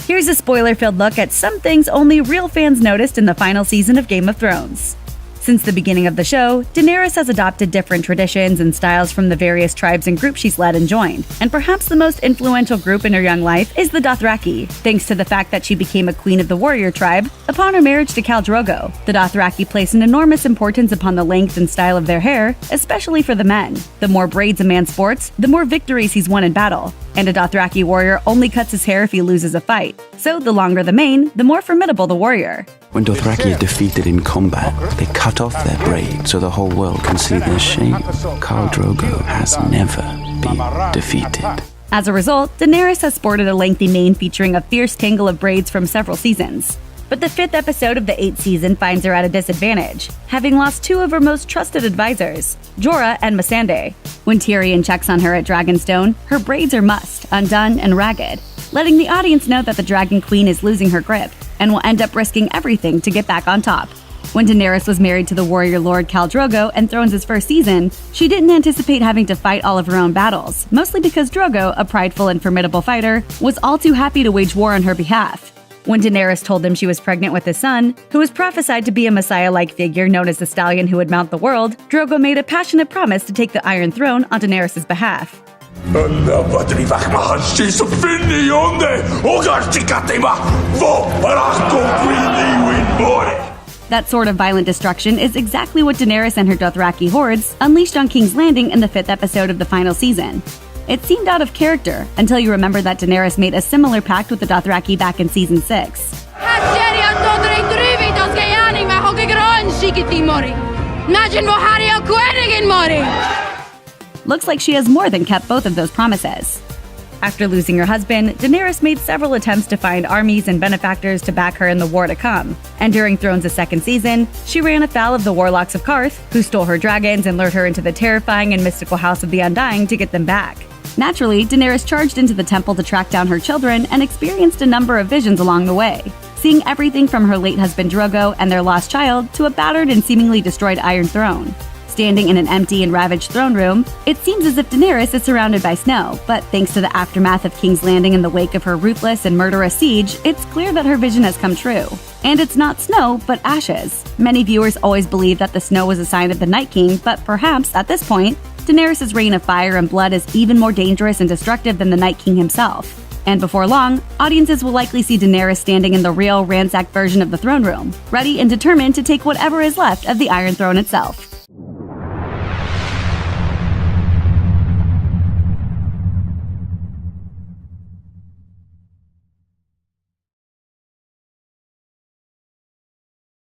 Here's a spoiler-filled look at some things only real fans noticed in the final season of Game of Thrones. Since the beginning of the show, Daenerys has adopted different traditions and styles from the various tribes and groups she's led and joined, and perhaps the most influential group in her young life is the Dothraki, thanks to the fact that she became a queen of the warrior tribe upon her marriage to Khal Drogo. The Dothraki place an enormous importance upon the length and style of their hair, especially for the men. The more braids a man sports, the more victories he's won in battle, and a Dothraki warrior only cuts his hair if he loses a fight. So the longer the mane, the more formidable the warrior. When Dothraki are defeated in combat, they cut off their braid so the whole world can see their shame. Khal Drogo has never been defeated. As a result, Daenerys has sported a lengthy mane featuring a fierce tangle of braids from several seasons. But the 5th episode of the 8th season finds her at a disadvantage, having lost 2 of her most trusted advisors, Jorah and Missandei. When Tyrion checks on her at Dragonstone, her braids are mussed, undone, and ragged, letting the audience know that the Dragon Queen is losing her grip and will end up risking everything to get back on top. When Daenerys was married to the warrior lord Khal Drogo in Thrones' first season, she didn't anticipate having to fight all of her own battles, mostly because Drogo, a prideful and formidable fighter, was all too happy to wage war on her behalf. When Daenerys told him she was pregnant with his son, who was prophesied to be a messiah-like figure known as the stallion who would mount the world, Drogo made a passionate promise to take the Iron Throne on Daenerys' behalf. That sort of violent destruction is exactly what Daenerys and her Dothraki hordes unleashed on King's Landing in the 5th episode of the final season. It seemed out of character until you remember that Daenerys made a similar pact with the Dothraki back in Season 6. Looks like she has more than kept both of those promises. After losing her husband, Daenerys made several attempts to find armies and benefactors to back her in the war to come, and during Thrones' 2nd season, she ran afoul of the warlocks of Qarth, who stole her dragons and lured her into the terrifying and mystical House of the Undying to get them back. Naturally, Daenerys charged into the temple to track down her children and experienced a number of visions along the way, seeing everything from her late husband Drogo and their lost child to a battered and seemingly destroyed Iron Throne. Standing in an empty and ravaged throne room, it seems as if Daenerys is surrounded by snow, but thanks to the aftermath of King's Landing in the wake of her ruthless and murderous siege, it's clear that her vision has come true. And it's not snow, but ashes. Many viewers always believed that the snow was a sign of the Night King, but perhaps, at this point, Daenerys' reign of fire and blood is even more dangerous and destructive than the Night King himself. And before long, audiences will likely see Daenerys standing in the real, ransacked version of the throne room, ready and determined to take whatever is left of the Iron Throne itself.